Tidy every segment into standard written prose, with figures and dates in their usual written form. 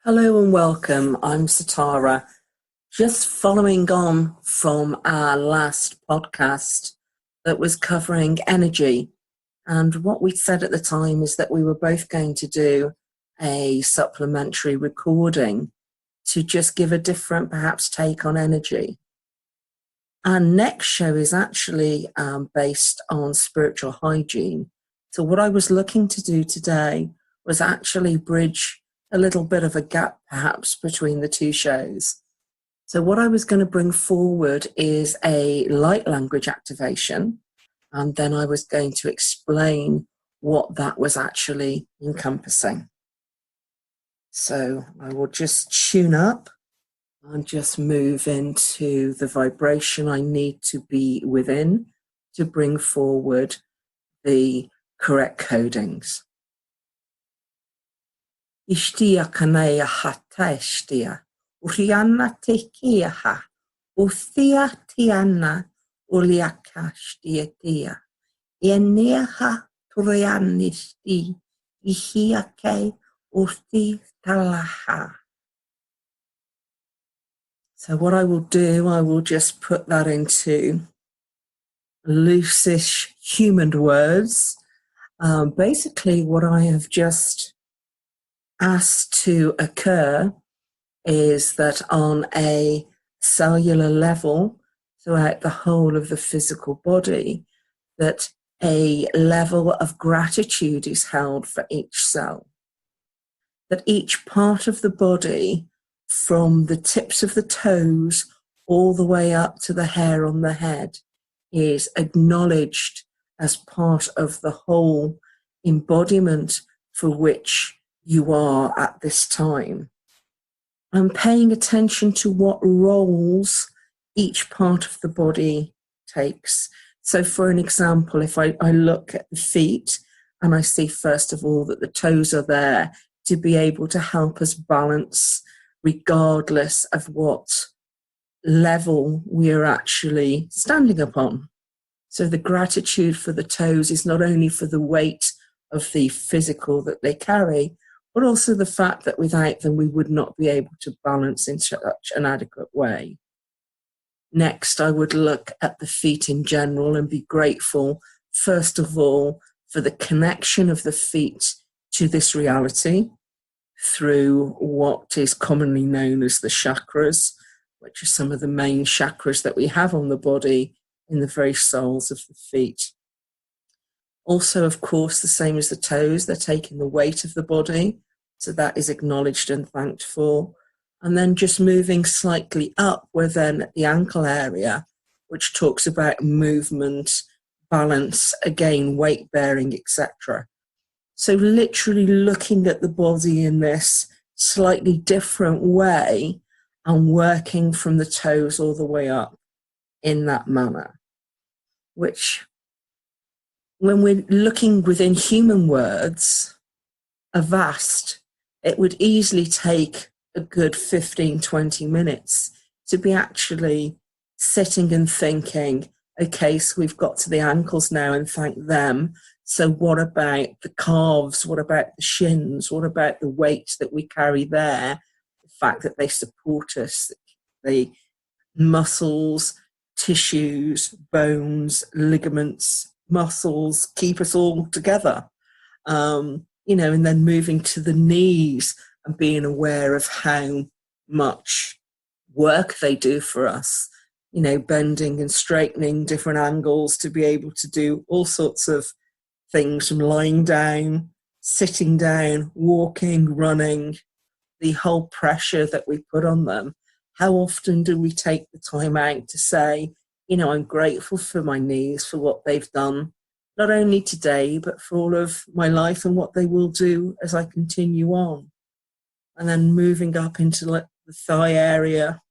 Hello and welcome. I'm Sitara. Just following on from our last podcast that was covering energy. And what we said at the time is that we were both going to do a supplementary recording to just give a different, perhaps, take on energy. Our next show is actually based on spiritual hygiene. So what I was looking to do today was actually bridge a little bit of a gap perhaps between the two shows. So what I was going to bring forward is a light language activation, and then I was going to explain what that was actually encompassing. So I will just tune up and just move into the vibration I need to be within to bring forward the correct codings. Ishtia kanaya hata ishtia, uriana tekiaha, uthia tiana, uliakashtia tia, yeneha turianisti, ihiake, uthi talaha. So what I will do, I will just put that into loosish human words. Basically, what I have just asked to occur is that on a cellular level, throughout the whole of the physical body, that a level of gratitude is held for each cell. That each part of the body, from the tips of the toes all the way up to the hair on the head, is acknowledged as part of the whole embodiment for which you are at this time. I'm paying attention to what roles each part of the body takes. So for an example, if I look at the feet and I see first of all that the toes are there to be able to help us balance regardless of what level we are actually standing upon. So the gratitude for the toes is not only for the weight of the physical that they carry, but also the fact that without them we would not be able to balance in such an adequate way. Next, I would look at the feet in general and be grateful, first of all, for the connection of the feet to this reality through what is commonly known as the chakras, which are some of the main chakras that we have on the body in the very soles of the feet. Also, of course, the same as the toes, they're taking the weight of the body, so that is acknowledged and thanked for. And then just moving slightly up, we're then at the ankle area, which talks about movement, balance, again, weight bearing, etc. So literally looking at the body in this slightly different way and working from the toes all the way up in that manner, which when we're looking within human words, are vast. It would easily take a good 15, 20 minutes to be actually sitting and thinking, okay, so we've got to the ankles now and thank them. So what about the calves? What about the shins? What about the weight that we carry there? The fact that they support us, the muscles, tissues, bones, ligaments, muscles, keep us all together. And then moving to the knees and being aware of how much work they do for us, bending and straightening different angles to be able to do all sorts of things from lying down, sitting down, walking, running, the whole pressure that we put on them. How often do we take the time out to say, I'm grateful for my knees, for what they've done, not only today, but for all of my life and what they will do as I continue on. And then moving up into the thigh area,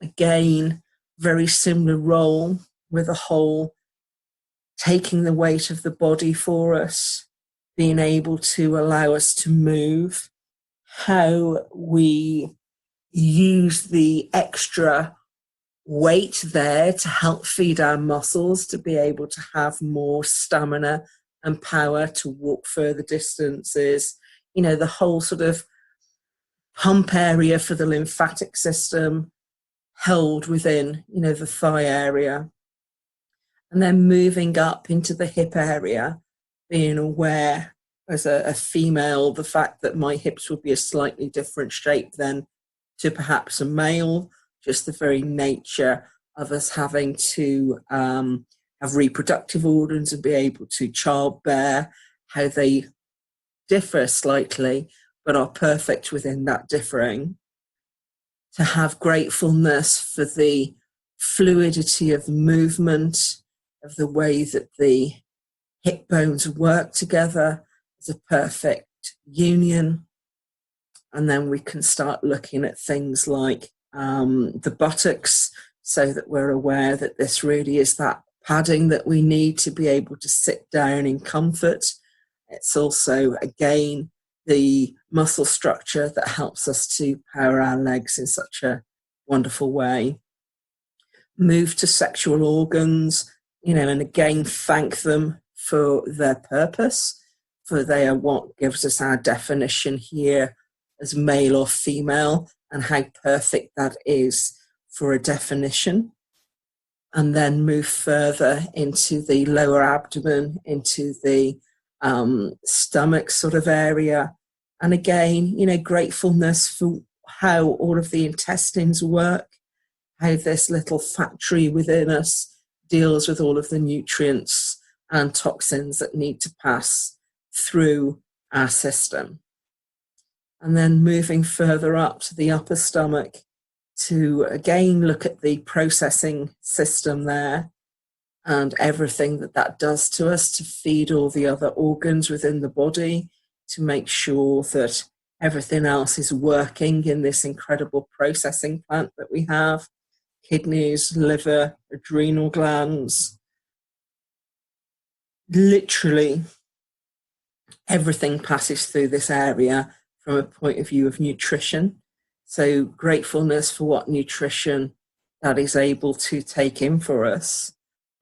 again, very similar role with a whole, taking the weight of the body for us, being able to allow us to move, how we use the extra weight there to help feed our muscles to be able to have more stamina and power to walk further distances. The whole sort of hump area for the lymphatic system, held within, the thigh area. And then moving up into the hip area, being aware as a female, the fact that my hips will be a slightly different shape than to perhaps a male, just the very nature of us having to have reproductive organs and be able to childbear, how they differ slightly, but are perfect within that differing. To have gratefulness for the fluidity of movement, of the way that the hip bones work together as a perfect union. And then we can start looking at things like the buttocks, so that we're aware that this really is that padding that we need to be able to sit down in comfort. It's also, again, the muscle structure that helps us to power our legs in such a wonderful way. Move to sexual organs, and again, thank them for their purpose, for they are what gives us our definition here as male or female, and how perfect that is for a definition. And then move further into the lower abdomen, into the stomach sort of area. And again, gratefulness for how all of the intestines work, how this little factory within us deals with all of the nutrients and toxins that need to pass through our system. And then moving further up to the upper stomach to again look at the processing system there and everything that does to us to feed all the other organs within the body, to make sure that everything else is working in this incredible processing plant that we have. Kidneys, liver, adrenal glands, literally everything passes through this area from a point of view of nutrition. So gratefulness for what nutrition that is able to take in for us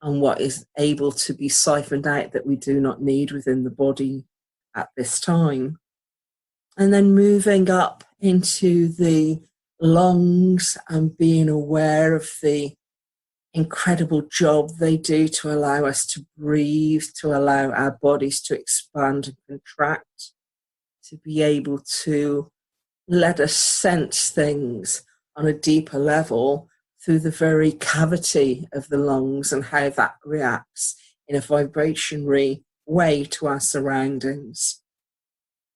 and what is able to be siphoned out that we do not need within the body at this time. And then moving up into the lungs and being aware of the incredible job they do to allow us to breathe, to allow our bodies to expand and contract, to be able to let us sense things on a deeper level through the very cavity of the lungs and how that reacts in a vibrationary way to our surroundings.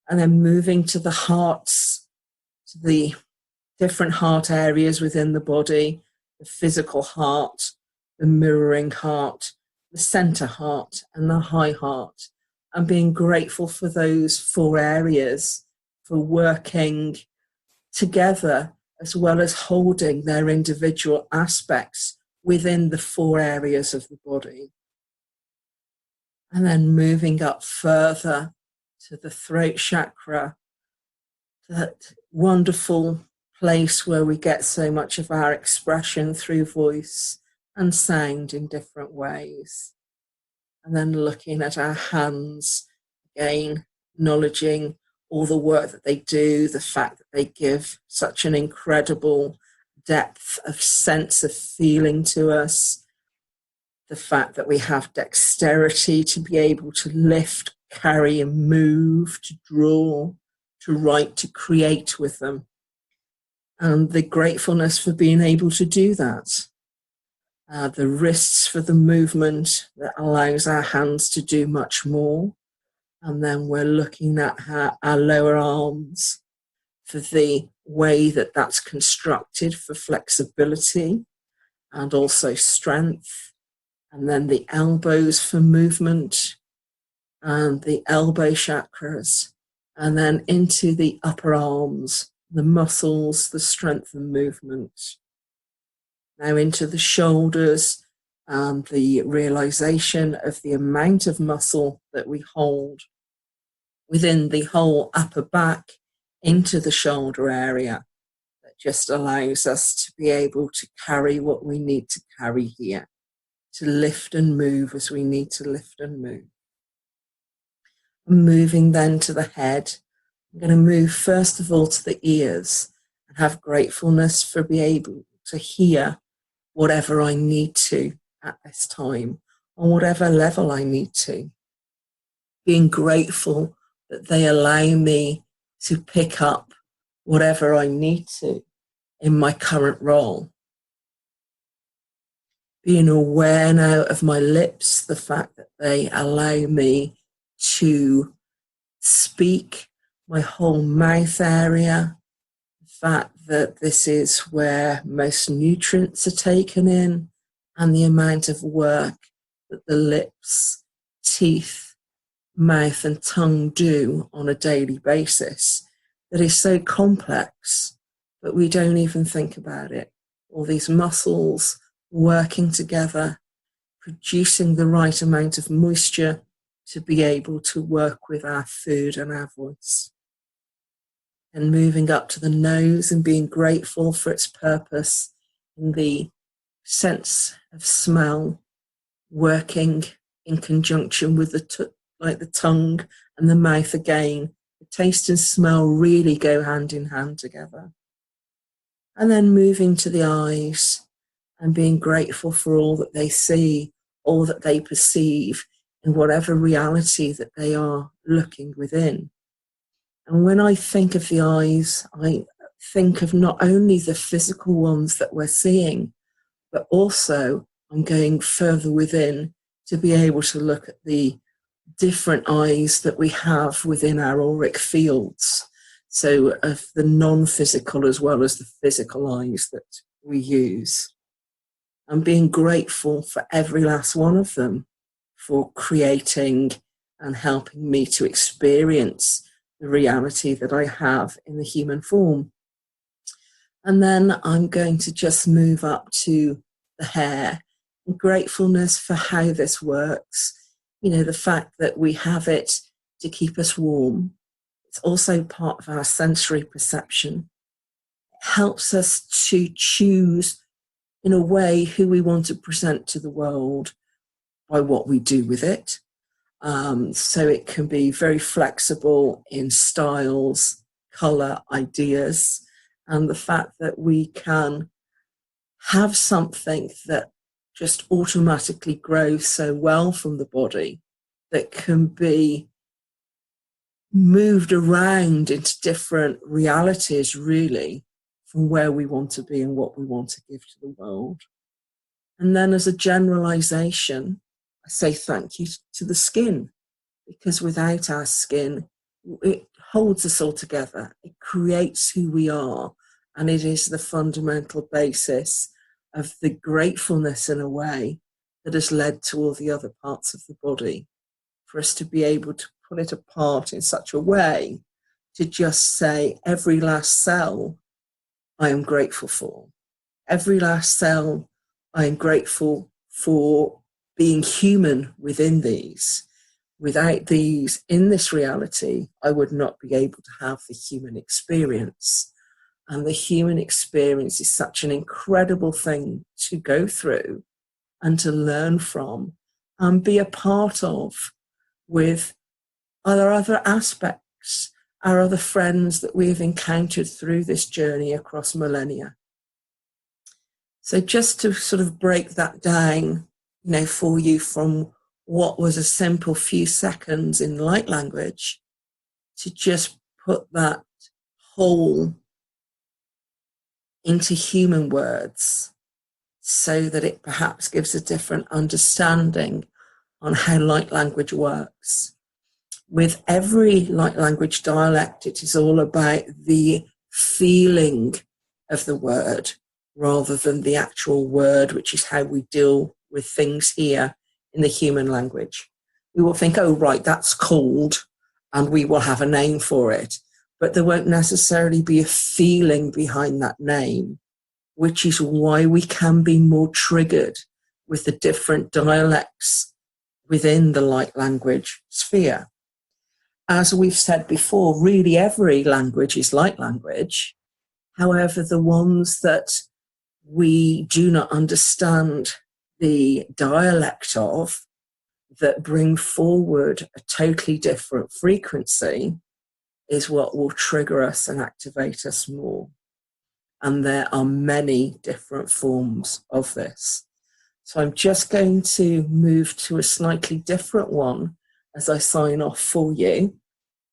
And then moving to the hearts, to the different heart areas within the body, the physical heart, the mirroring heart, the center heart, and the high heart, and being grateful for those 4 areas for working together as well as holding their individual aspects within the 4 areas of the body. And then moving up further to the throat chakra, that wonderful place where we get so much of our expression through voice and sound in different ways. And then looking at our hands, again, acknowledging all the work that they do, the fact that they give such an incredible depth of sense of feeling to us, the fact that we have dexterity to be able to lift, carry and move, to draw, to write, to create with them. And the gratefulness for being able to do that. The wrists for the movement that allows our hands to do much more. And then we're looking at our lower arms for the way that that's constructed for flexibility and also strength. And then the elbows for movement and the elbow chakras. And then into the upper arms, the muscles, the strength and movement. Now into the shoulders and the realization of the amount of muscle that we hold within the whole upper back into the shoulder area that just allows us to be able to carry what we need to carry here, to lift and move as we need to lift and move. Moving then to the head, I'm going to move first of all to the ears and have gratefulness for being able to hear whatever I need to at this time, on whatever level I need to. Being grateful that they allow me to pick up whatever I need to in my current role. Being aware now of my lips, the fact that they allow me to speak, my whole mouth area, the fact that this is where most nutrients are taken in, and the amount of work that the lips, teeth, mouth and tongue do on a daily basis that is so complex, but we don't even think about it. All these muscles working together, producing the right amount of moisture to be able to work with our food and our voice. And moving up to the nose and being grateful for its purpose in the sense of smell, working in conjunction with the tongue and the mouth again. The taste and smell really go hand in hand together. And then moving to the eyes and being grateful for all that they see, all that they perceive in whatever reality that they are looking within. And when I think of the eyes, I think of not only the physical ones that we're seeing, but also I'm going further within to be able to look at the different eyes that we have within our auric fields. So of the non-physical as well as the physical eyes that we use. I'm being grateful for every last one of them for creating and helping me to experience the reality that I have in the human form. And then I'm going to just move up to the hair and gratefulness for how this works. You know, the fact that we have it to keep us warm. It's also part of our sensory perception. It helps us to choose, in a way, who we want to present to the world by what we do with it. So it can be very flexible in styles, colour, ideas, and the fact that we can have something that just automatically grows so well from the body that can be moved around into different realities, really, from where we want to be and what we want to give to the world. And then as a generalization, I say thank you to the skin, because without our skin, it holds us all together. It creates who we are, and it is the fundamental basis of the gratefulness, in a way, that has led to all the other parts of the body, for us to be able to pull it apart in such a way to just say, every last cell I am grateful for. Every last cell I am grateful for being human within these. Without these, in this reality, I would not be able to have the human experience. And the human experience is such an incredible thing to go through and to learn from and be a part of, with our other aspects, our other friends that we have encountered through this journey across millennia. So just to sort of break that down, you know, for you from what was a simple few seconds in light language, to just put that whole into human words, so that it perhaps gives a different understanding on how light language works. With every light language dialect, it is all about the feeling of the word rather than the actual word, which is how we deal with things here in the human language. We will think, oh, right, that's cold, and we will have a name for it. But there won't necessarily be a feeling behind that name, which is why we can be more triggered with the different dialects within the light language sphere. As we've said before, really every language is light language. However, the ones that we do not understand the dialect of, that bring forward a totally different frequency, is what will trigger us and activate us more. And there are many different forms of this. So I'm just going to move to a slightly different one as I sign off for you.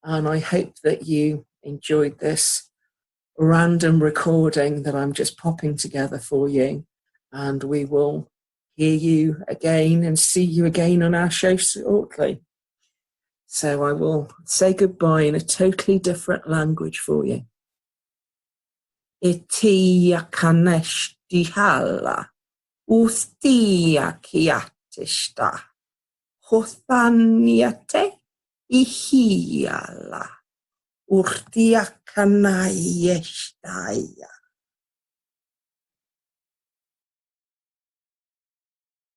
And I hope that you enjoyed this random recording that I'm just popping together for you. And we will hear you again and see you again on our show shortly. So I will say goodbye in a totally different language for you. Etia kaneshtihala, ustia kiatishta, hothaniate ihiala, urtia kanayeshtaya.